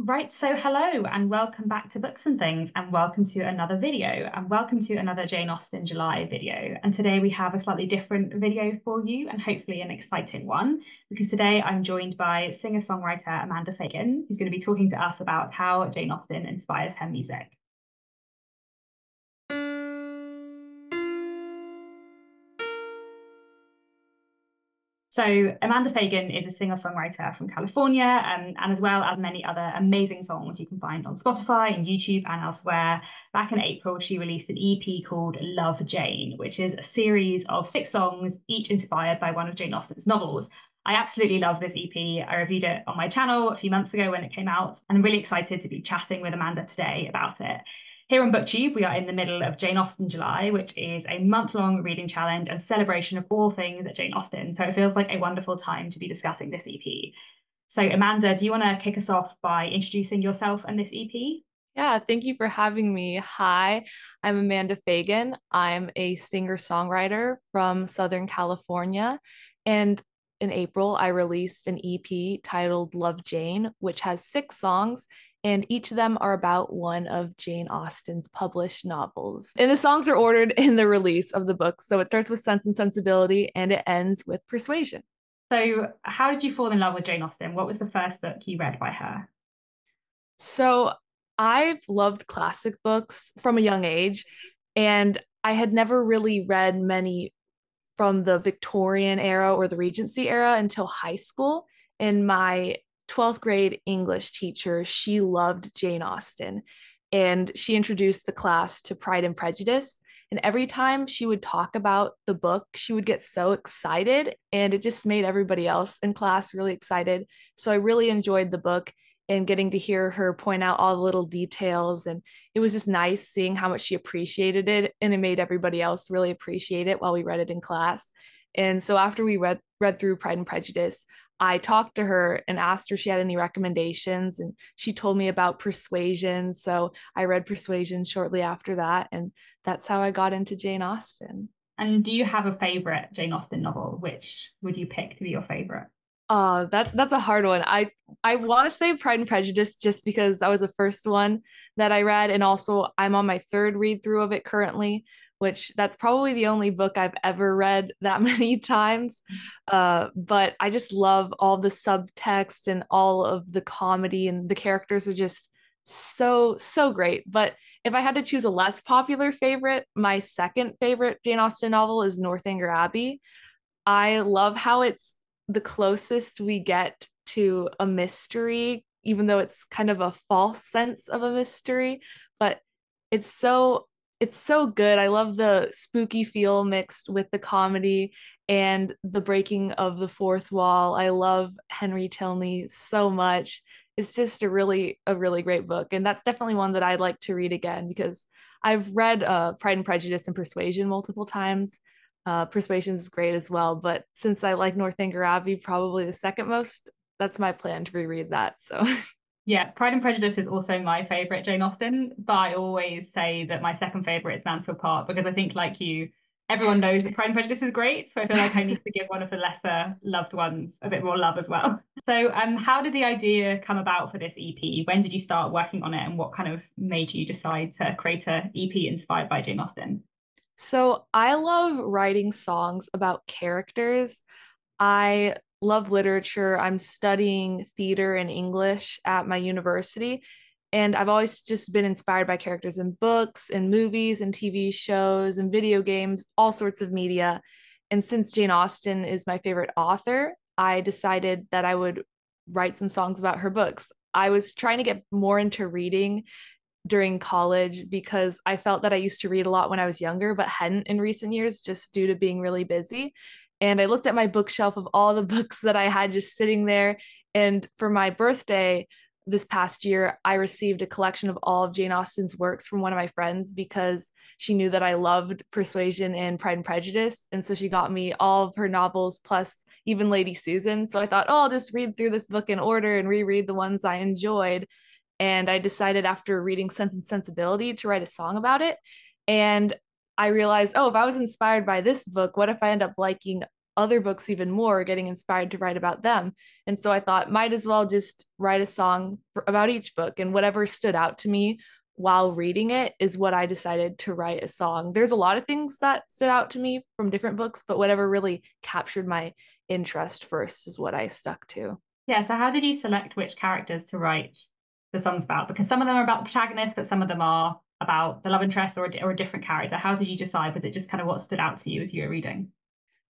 Right, so hello and welcome back to Books and Things, and welcome to another video, and welcome to another Jane Austen July video. And today we have a slightly different video for you, and hopefully an exciting one, because today I'm joined by singer-songwriter Amanda Fagan, who's going to be talking to us about how Jane Austen inspires her music. So Amanda Fagan is a singer-songwriter from California, and as well as many other amazing songs you can find on Spotify and YouTube and elsewhere. Back in April, she released an EP called Love Jane, which is a series of 6 songs, each inspired by one of Jane Austen's novels. I absolutely love this EP. I reviewed it on my channel a few months ago when it came out, and I'm really excited to be chatting with Amanda today about it. Here on BookTube, we are in the middle of Jane Austen July, which is a month-long reading challenge and celebration of all things at Jane Austen. So it feels like a wonderful time to be discussing this EP. So Amanda, do you want to kick us off by introducing yourself and this EP? Yeah, thank you for having me. Hi, I'm Amanda Fagan. I'm a singer-songwriter from Southern California. And in April, I released an EP titled Love Jane, which has 6 songs, and each of them are about one of Jane Austen's published novels. And the songs are ordered in the release of the book. So it starts with Sense and Sensibility and it ends with Persuasion. So how did you fall in love with Jane Austen? What was the first book you read by her? So I've loved classic books from a young age, and I had never really read many from the Victorian era or the Regency era until high school. And my 12th grade English teacher, she loved Jane Austen, and she introduced the class to Pride and Prejudice. And every time she would talk about the book, she would get so excited, and it just made everybody else in class really excited. So I really enjoyed the book and getting to hear her point out all the little details. And it was just nice seeing how much she appreciated it. And it made everybody else really appreciate it while we read it in class. And so after we read through Pride and Prejudice, I talked to her and asked her if she had any recommendations. And she told me about Persuasion. So I read Persuasion shortly after that. And that's how I got into Jane Austen. And do you have a favorite Jane Austen novel? Which would you pick to be your favorite? That's a hard one. I want to say Pride and Prejudice just because that was the first one that I read, and also I'm on my third read through of it currently, which that's probably the only book I've ever read that many times. But I just love all the subtext and all of the comedy, and the characters are just so great. But if I had to choose a less popular favorite, my second favorite Jane Austen novel is Northanger Abbey. I love how it's the closest we get to a mystery, even though it's kind of a false sense of a mystery, but it's so it's so good. I love the spooky feel mixed with the comedy and the breaking of the fourth wall. I love Henry Tilney so much. It's just a really great book, and that's definitely one that I'd like to read again because I've read Pride and Prejudice and Persuasion multiple times. Persuasion is great as well, but since I like Northanger Abbey probably the second most, that's my plan to reread that. So Yeah, Pride and Prejudice is also my favorite Jane Austen, but I always say that my second favorite is Mansfield Park because I think, like you, everyone knows that Pride and Prejudice is great. So I feel like I need to give one of the lesser loved ones a bit more love as well. So, how did the idea come about for this EP? When did you start working on it, and what kind of made you decide to create a EP inspired by Jane Austen? So I love writing songs about characters. I love literature. I'm studying theater and English at my university. And I've always just been inspired by characters in books and movies and TV shows and video games, all sorts of media. And since Jane Austen is my favorite author, I decided that I would write some songs about her books. I was trying to get more into reading during college because I felt that I used to read a lot when I was younger, but hadn't in recent years just due to being really busy. And I looked at my bookshelf of all the books that I had just sitting there. And for my birthday this past year, I received a collection of all of Jane Austen's works from one of my friends because she knew that I loved Persuasion and Pride and Prejudice. And so she got me all of her novels plus even Lady Susan. So I thought, oh, I'll just read through this book in order and reread the ones I enjoyed. And I decided after reading Sense and Sensibility to write a song about it. And I realized, oh, if I was inspired by this book, what if I end up liking other books even more, getting inspired to write about them. And so I thought, might as well just write a song about each book, and whatever stood out to me while reading it is what I decided to write a song. There's a lot of things that stood out to me from different books, but whatever really captured my interest first is what I stuck to. Yeah, so how did you select which characters to write the songs about? Because some of them are about the protagonist, but some of them are about the love interest or a different character. How did you decide? Was it just kind of what stood out to you as you were reading?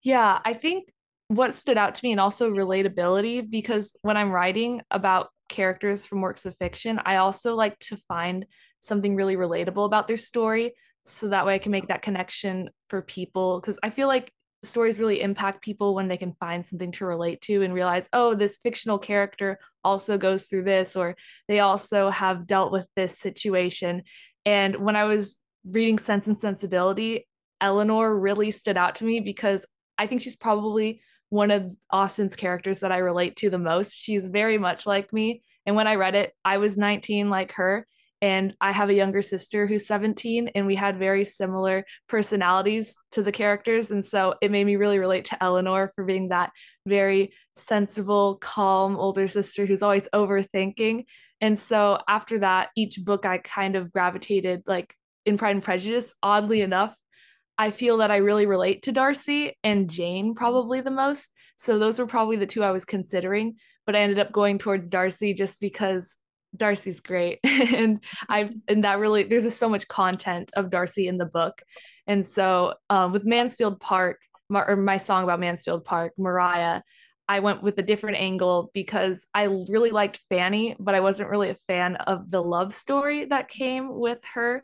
Yeah, I think what stood out to me, and also relatability, because when I'm writing about characters from works of fiction, I also like to find something really relatable about their story. So that way I can make that connection for people. Because I feel like stories really impact people when they can find something to relate to and realize, oh, this fictional character also goes through this, or they also have dealt with this situation. And when I was reading Sense and Sensibility, Eleanor really stood out to me because I think she's probably one of Austen's characters that I relate to the most. She's very much like me. And when I read it, I was 19 like her. And I have a younger sister who's 17, and we had very similar personalities to the characters. And so it made me really relate to Eleanor for being that very sensible, calm older sister who's always overthinking. And so after that, each book I kind of gravitated like in Pride and Prejudice, oddly enough, I feel that I really relate to Darcy and Jane probably the most. So those were probably the two I was considering, but I ended up going towards Darcy just because Darcy's great. And that really there's just so much content of Darcy in the book. And so with Mansfield Park, or my song about Mansfield Park, Mariah, I went with a different angle because I really liked Fanny, but I wasn't really a fan of the love story that came with her,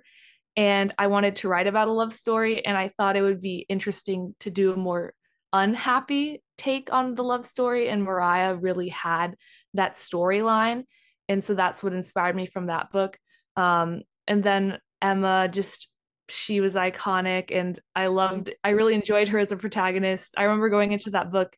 and I wanted to write about a love story, and I thought it would be interesting to do a more unhappy take on the love story, and Mariah really had that storyline, and so that's what inspired me from that book. And then Emma, just she was iconic, and I really enjoyed her as a protagonist. I remember going into that book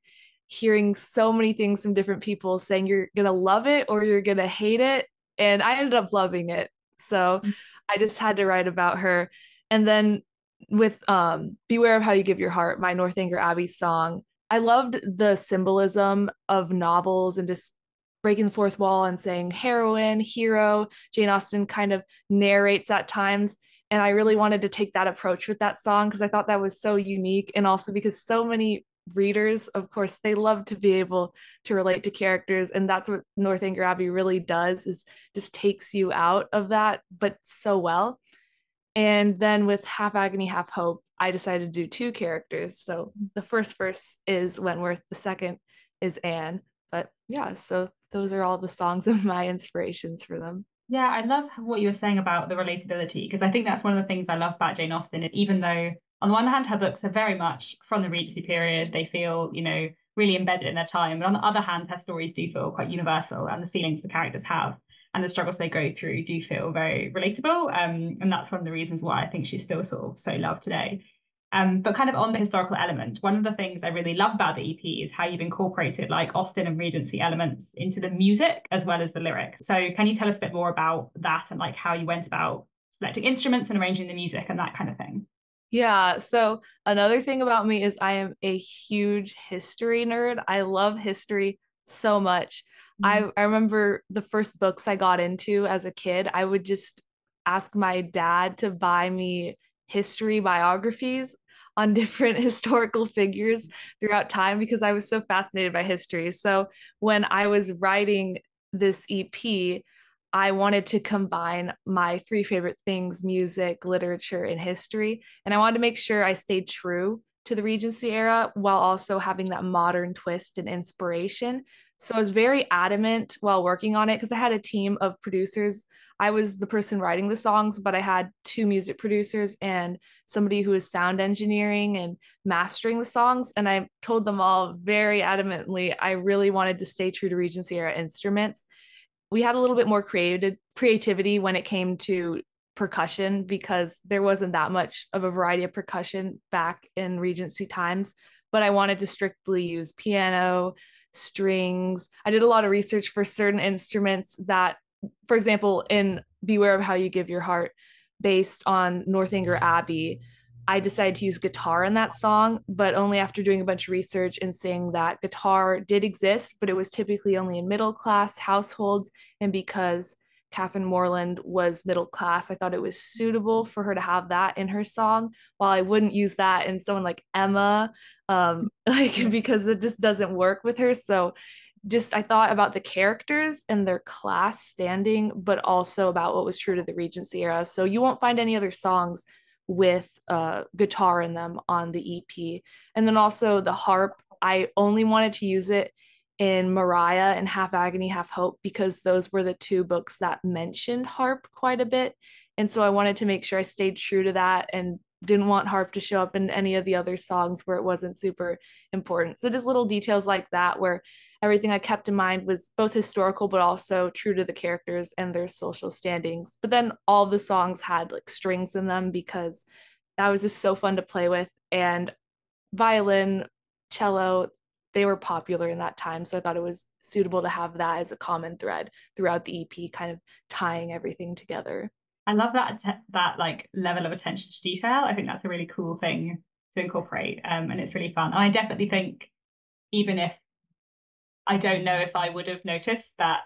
hearing so many things from different people saying you're gonna love it or you're gonna hate it, and I ended up loving it. So I just had to write about her. And then with Beware of How You Give Your Heart, my Northanger Abbey song, I loved the symbolism of novels and just breaking the fourth wall and saying heroine, hero. Jane Austen kind of narrates at times. And I really wanted to take that approach with that song because I thought that was so unique. And also because so many readers, of course, they love to be able to relate to characters, and that's what Northanger Abbey really does, is just takes you out of that but so well. And then with Half Agony Half Hope, I decided to do two characters. So the first verse is Wentworth, the second is Anne. But yeah, so those are all the songs of my inspirations for them. Yeah, I love what you were saying about the relatability, because I think that's one of the things I love about Jane Austen is even though on the one hand her books are very much from the Regency period, they feel, really embedded in their time. But on the other hand, her stories do feel quite universal, and the feelings the characters have and the struggles they go through do feel very relatable. And that's one of the reasons why I think she's still sort of so loved today. But kind of on the historical element, one of the things I really love about the EP is how you've incorporated like Austen and Regency elements into the music as well as the lyrics. So can you tell us a bit more about that and like how you went about selecting instruments and arranging the music and that kind of thing? Yeah, so another thing about me is I am a huge history nerd. I love history so much. I remember the first books I got into as a kid, I would just ask my dad to buy me history biographies on different historical figures throughout time because I was so fascinated by history. So when I was writing this EP, I wanted to combine my three favorite things: music, literature, and history. And I wanted to make sure I stayed true to the Regency era while also having that modern twist and inspiration. So I was very adamant while working on it because I had a team of producers. I was the person writing the songs, but I had two music producers and somebody who was sound engineering and mastering the songs. And I told them all very adamantly I really wanted to stay true to Regency era instruments. We had a little bit more creativity when it came to percussion because there wasn't that much of a variety of percussion back in Regency times, but I wanted to strictly use piano, strings. I did a lot of research for certain instruments that, for example, in Beware of How You Give Your Heart, based on Northanger Abbey, I decided to use guitar in that song, but only after doing a bunch of research and seeing that guitar did exist, but it was typically only in middle class households. And because Catherine Morland was middle class, I thought it was suitable for her to have that in her song, while I wouldn't use that in someone like Emma, like Yeah. because it just doesn't work with her. So just I thought about the characters and their class standing, but also about what was true to the Regency era. So you won't find any other songs with guitar in them on the EP. And then also the harp, I only wanted to use it in Mariah and Half Agony, Half Hope because those were the two books that mentioned harp quite a bit. And so I wanted to make sure I stayed true to that and didn't want harp to show up in any of the other songs where it wasn't super important. So just little details like that where everything I kept in mind was both historical but also true to the characters and their social standings. But then all the songs had like strings in them because that was just so fun to play with. And violin, cello, they were popular in that time. So I thought it was suitable to have that as a common thread throughout the EP, kind of tying everything together. I love that like level of attention to detail. I think that's a really cool thing to incorporate, and it's really fun. And I definitely think even if I don't know if I would have noticed that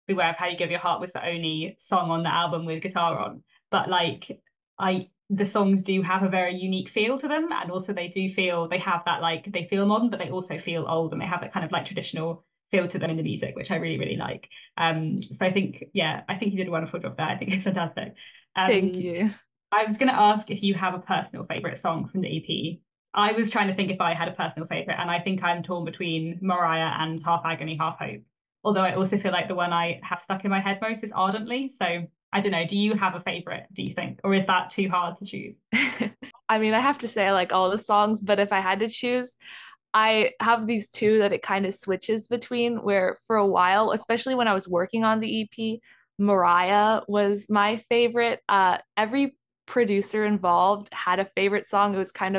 Beware of How You Give Your Heart was the only song on the album with guitar on, but like the songs do have a very unique feel to them, and also they have that like they feel modern, but they also feel old, and they have that kind of like traditional feel to them in the music, which I really really like. So I think yeah, I think you did a wonderful job there. I think it's fantastic. Thank Um, you. I was going to ask if you have a personal favorite song from the EP. I was trying to think if I had a personal favorite, and I think I'm torn between Mariah and Half Agony, Half Hope. Although I also feel like the one I have stuck in my head most is Ardently. So I don't know. Do you have a favorite, do you think? Or is that too hard to choose? I mean, I have to say I like all the songs, but if I had to choose, I have these two that it kind of switches between, where for a while, especially when I was working on the EP, Mariah was my favorite. Every producer involved had a favorite song. It was kind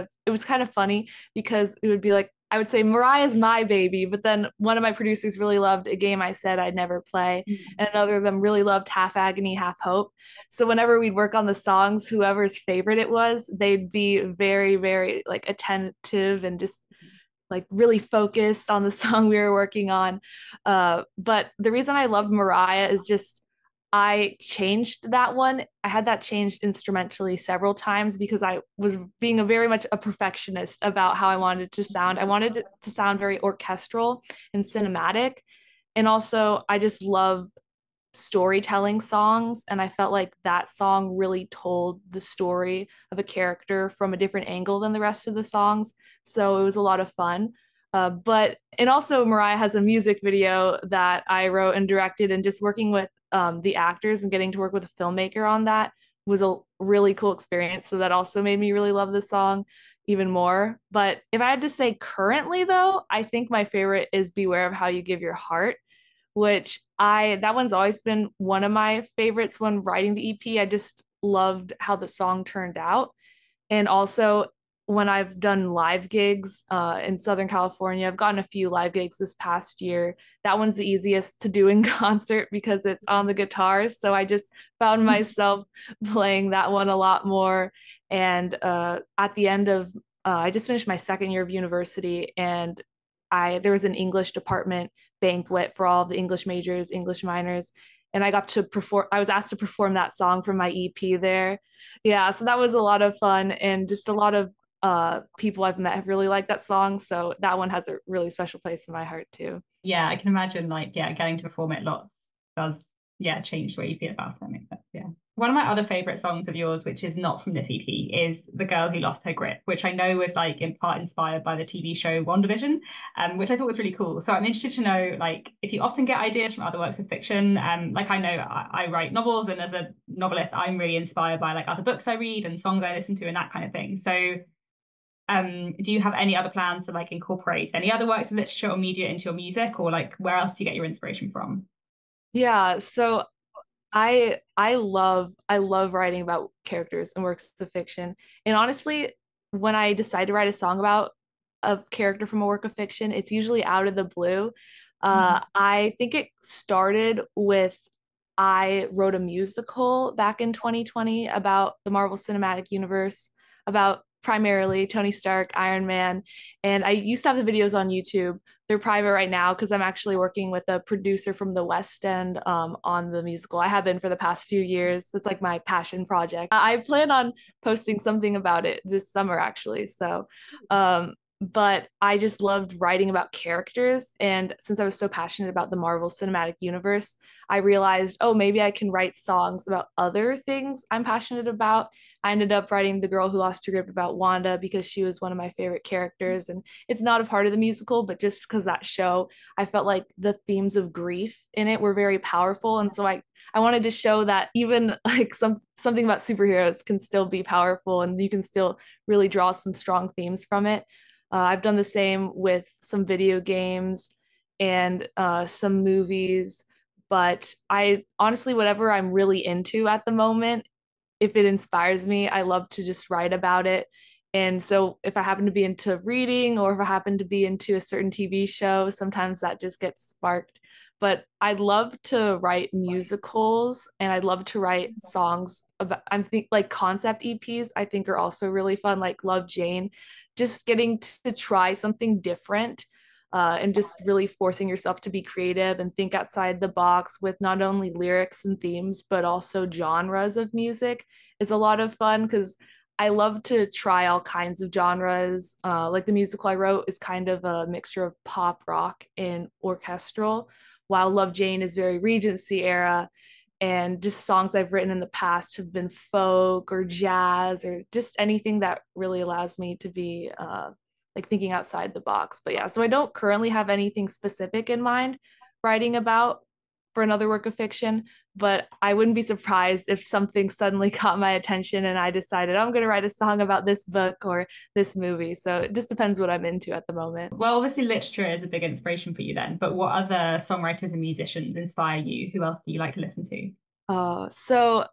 of funny because it would be like I would say Mariah's my baby, but then one of my producers really loved a game I said I'd never play, Mm. and another of them really loved Half Agony, Half Hope. So whenever we'd work on the songs, whoever's favorite it was, they'd be very, very like attentive and just like really focused on the song we were working on. But the reason I loved Mariah is just I changed that one. I had that changed instrumentally several times because I was being a very much a perfectionist about how I wanted it to sound. I wanted it to sound very orchestral and cinematic. And also, I just love storytelling songs, and I felt like that song really told the story of a character from a different angle than the rest of the songs, so it was a lot of fun. But and also Mariah has a music video that I wrote and directed, and just working with the actors and getting to work with a filmmaker on that was a really cool experience, so that also made me really love the song even more. But if I had to say currently though, I think my favorite is Beware of How You Give Your Heart, which I that one's always been one of my favorites when writing the EP. I just loved how the song turned out. And also when I've done live gigs in Southern California, I've gotten a few live gigs this past year. That one's the easiest to do in concert because it's on the guitars. So I just found myself playing that one a lot more. And at the end of, I just finished my second year of university, and there was an English department banquet for all the English majors, English minors, and I got to perform. I was asked to perform that song from my EP there. Yeah, so that was a lot of fun, and just a lot of people I've met have really liked that song. So that one has a really special place in my heart too. Yeah, I can imagine like yeah, getting to perform it lots does yeah change the way you feel about it. That makes sense. Yeah. One of my other favorite songs of yours, which is not from this EP, is The Girl Who Lost Her Grip, which I know was like in part inspired by the TV show WandaVision, which I thought was really cool. So I'm interested to know like if you often get ideas from other works of fiction. Like I know I write novels, and as a novelist, I'm really inspired by like other books I read and songs I listen to and that kind of thing. So do you have any other plans to like incorporate any other works of literature or media into your music, or like where else do you get your inspiration from? Yeah, so I love writing about characters and works of fiction. And honestly, when I decide to write a song about a character from a work of fiction, it's usually out of the blue. Mhm. I think it started with I wrote a musical back in 2020 about the Marvel Cinematic Universe. about primarily Tony Stark, Iron Man. And I used to have the videos on YouTube. They're private right now because I'm actually working with a producer from the West End on the musical. I have been for the past few years. It's like my passion project. I plan on posting something about it this summer, actually. But I just loved writing about characters. And since I was so passionate about the Marvel Cinematic Universe, I realized, oh, maybe I can write songs about other things I'm passionate about. I ended up writing The Girl Who Lost Her Grip about Wanda because she was one of my favorite characters. And it's not a part of the musical, but just because that show, I felt like the themes of grief in it were very powerful. And so I wanted to show that even like something about superheroes can still be powerful and you can still really draw some strong themes from it. I've done the same with some video games and some movies, but I honestly, whatever I'm really into at the moment, if it inspires me, I love to just write about it. And so if I happen to be into reading or if I happen to be into a certain TV show, sometimes that just gets sparked. But I'd love to write musicals and I'd love to write songs about I'm think like concept EPs I think are also really fun, like Love Jane, just getting to try something different and just really forcing yourself to be creative and think outside the box with not only lyrics and themes, but also genres of music is a lot of fun because I love to try all kinds of genres. Like the musical I wrote is kind of a mixture of pop, rock, and orchestral, while Love Jane is very Regency era. And just songs I've written in the past have been folk or jazz or just anything that really allows me to be like thinking outside the box. But yeah, so I don't currently have anything specific in mind writing about for another work of fiction, but I wouldn't be surprised if something suddenly caught my attention and I decided I'm going to write a song about this book or this movie. So it just depends what I'm into at the moment. Well, obviously literature is a big inspiration for you then, but what other songwriters and musicians inspire you? Who else do you like to listen to? So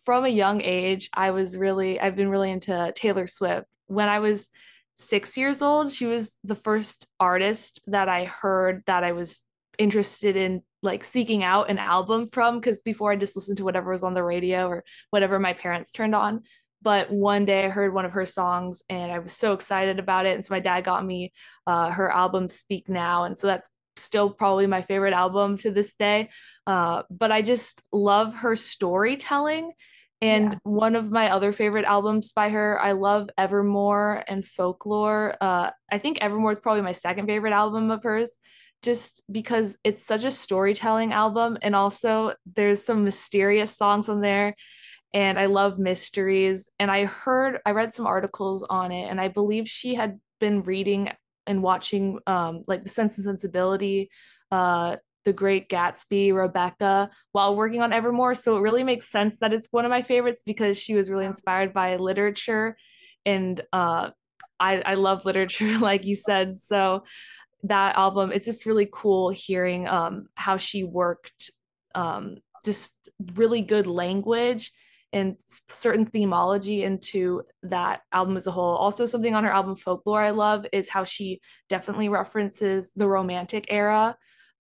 from a young age, I've been really into Taylor Swift. When I was 6 years old, she was the first artist that I heard that I was interested in like seeking out an album from, because before I just listened to whatever was on the radio or whatever my parents turned on. But one day I heard one of her songs and I was so excited about it. And so my dad got me her album Speak Now. And so that's still probably my favorite album to this day. But I just love her storytelling. And Yeah. one of my other favorite albums by her, I love Evermore and Folklore. I think Evermore is probably my second favorite album of hers, just because it's such a storytelling album. And also, there's some mysterious songs on there. And I love mysteries. And I read some articles on it, and I believe she had been reading and watching like The Sense and Sensibility, The Great Gatsby, Rebecca while working on Evermore. So it really makes sense that it's one of my favorites because she was really inspired by literature. And I love literature, like you said. So that album, it's just really cool hearing how she worked just really good language and certain themology into that album as a whole. Also, something on her album Folklore I love is how she definitely references the Romantic era.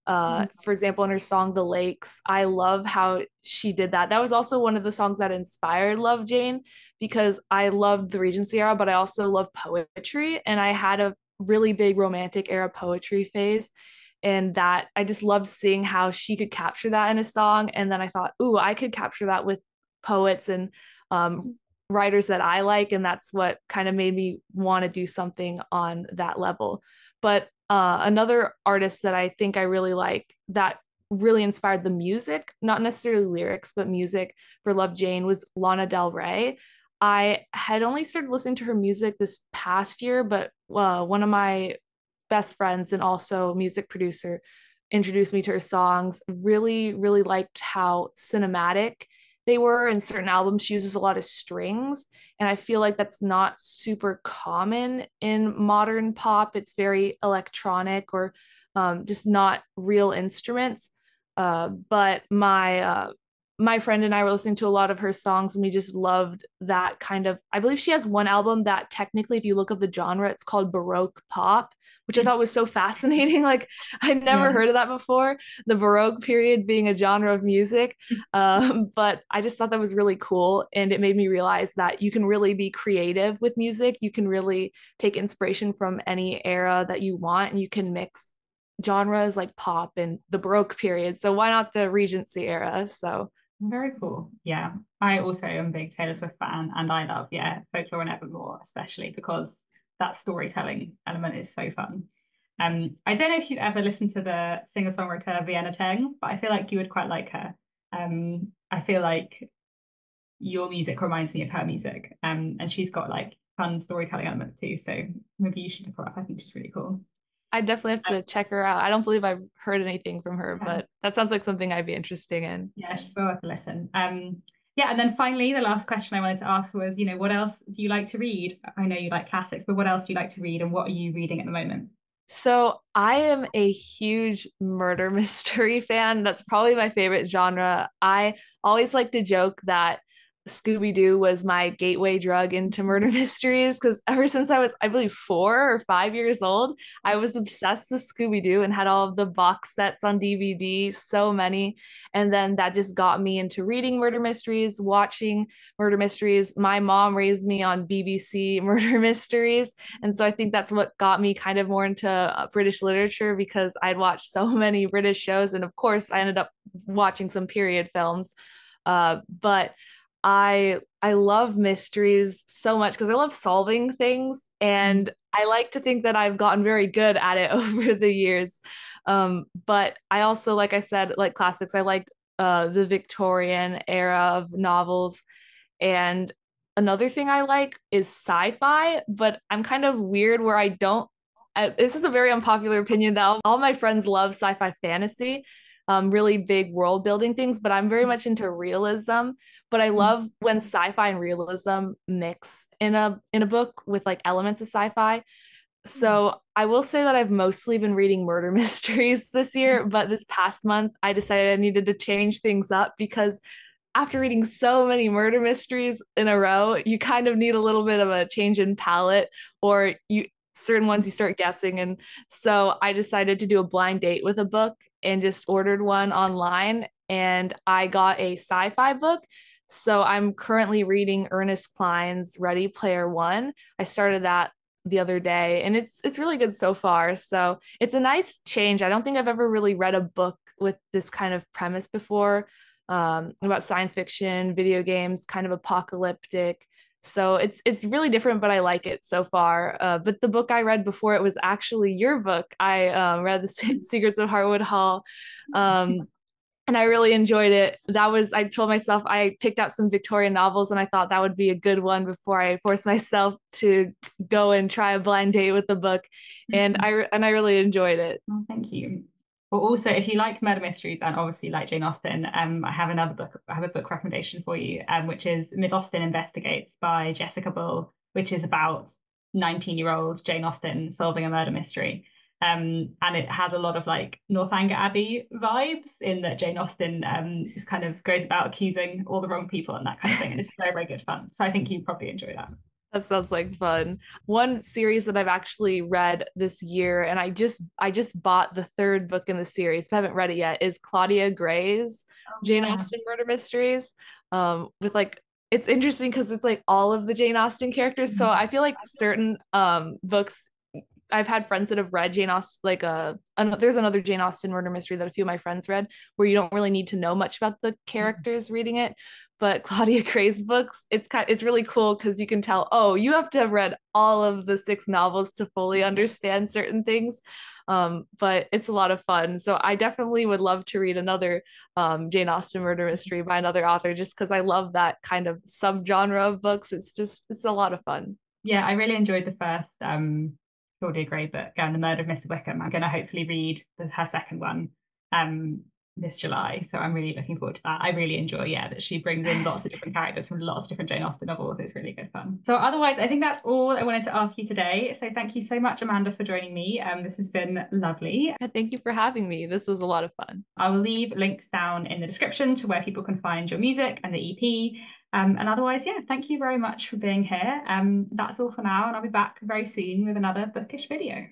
For example, in her song The Lakes, I love how she did that. That was also one of the songs that inspired Love Jane because I loved the Regency era, but I also love poetry. And I had a really big Romantic era poetry phase. And that I just loved seeing how she could capture that in a song. And then I thought, ooh, I could capture that with poets and writers that I like. And that's what kind of made me want to do something on that level. But another artist that I think I really like that really inspired the music, not necessarily lyrics, but music for Love Jane was Lana Del Rey. I had only started listening to her music this past year, but one of my best friends and also music producer introduced me to her songs. Really, really liked how cinematic they were. In certain albums, she uses a lot of strings, and I feel like that's not super common in modern pop. It's very electronic or just not real instruments. But my my friend and I were listening to a lot of her songs and we just loved that kind of, I believe she has one album that technically, if you look up the genre, it's called Baroque pop, which I thought was so fascinating. Like I'd never Yeah. heard of that before, the Baroque period being a genre of music. But I just thought that was really cool. And it made me realize that you can really be creative with music. You can really take inspiration from any era that you want, and you can mix genres like pop and the Baroque period. So why not the Regency era? So Very cool. Yeah. I also am a big Taylor Swift fan, and I love, yeah, Folklore and Evermore, especially because that storytelling element is so fun. I don't know if you've ever listened to the singer-songwriter Vienna Teng, but I feel like you would quite like her. I feel like your music reminds me of her music. And she's got like fun storytelling elements too. So maybe you should look her up. I think she's really cool. I definitely have to check her out. I don't believe I've heard anything from her, Yeah. but that sounds like something I'd be interested in. Yeah, she's well worth a listen. Yeah, and then finally, the last question I wanted to ask was, what else do you like to read? I know you like classics, but what else do you like to read, and what are you reading at the moment? So I am a huge murder mystery fan. That's probably my favorite genre. I always like to joke that Scooby-Doo was my gateway drug into murder mysteries because ever since I was, I believe, 4 or 5 years old, I was obsessed with Scooby-Doo and had all of the box sets on DVD, so many. And then that just got me into reading murder mysteries, watching murder mysteries. My mom raised me on BBC murder mysteries. And so I think that's what got me kind of more into British literature because I'd watched so many British shows. And of course, I ended up watching some period films. But I love mysteries so much because I love solving things, Mm. and I like to think that I've gotten very good at it over the years. But I also, like I said, like classics. I like the Victorian era of novels, and another thing I like is sci-fi. But I'm kind of weird where I don't. This is a very unpopular opinion that all my friends love sci-fi fantasy, really big world building things, but I'm very much into realism. But I love when sci-fi and realism mix in a book with like elements of sci-fi. So I will say that I've mostly been reading murder mysteries this year, but this past month I decided I needed to change things up because after reading so many murder mysteries in a row, you kind of need a little bit of a change in palette, or you certain ones you start guessing. And so I decided to do a blind date with a book and just ordered one online. And I got a sci-fi book. So I'm currently reading Ernest Cline's Ready Player One. I started that the other day and it's really good so far. So it's a nice change. I don't think I've ever really read a book with this kind of premise before, about science fiction, video games, kind of apocalyptic. So it's really different, but I like it so far. But the book I read before it was actually your book. I read The Secrets of Hartwood Hall, um, and I really enjoyed it. I told myself I picked out some Victorian novels, and I thought that would be a good one before I forced myself to go and try a blind date with the book, and I really enjoyed it. Oh, thank you. Well, also, if you like murder mysteries and obviously like Jane Austen, I have another book. I have a book recommendation for you, which is Miss Austen Investigates by Jessica Bull, which is about 19-year-old Jane Austen solving a murder mystery. And it has a lot of like Northanger Abbey vibes in that Jane Austen just kind of goes about accusing all the wrong people and that kind of thing. And it's very, very good fun. So I think you probably enjoy that. That sounds like fun. One series that I've actually read this year, and I just bought the third book in the series, but haven't read it yet, is Claudia Gray's Oh, Jane yeah. Austen murder mysteries. With like it's interesting because it's like all of the Jane Austen characters. So I feel like certain books I've had friends that have read Jane Austen, like there's another Jane Austen murder mystery that a few of my friends read, where you don't really need to know much about the characters reading it. But Claudia Gray's books, it's really cool because you can tell, oh, you have to have read all of the 6 novels to fully understand certain things. But it's a lot of fun. So I definitely would love to read another Jane Austen murder mystery by another author, just because I love that kind of subgenre of books. It's a lot of fun. Yeah, I really enjoyed the first Claudia Gray book, The Murder of Mr. Wickham. I'm going to hopefully read her second one. this July. So I'm really looking forward to that. I really enjoy, that she brings in lots of different characters from lots of different Jane Austen novels. It's really good fun. So otherwise, I think that's all I wanted to ask you today. So thank you so much, Amanda, for joining me. This has been lovely. Thank you for having me. This was a lot of fun. I will leave links down in the description to where people can find your music and the EP. And otherwise, thank you very much for being here. That's all for now, and I'll be back very soon with another bookish video.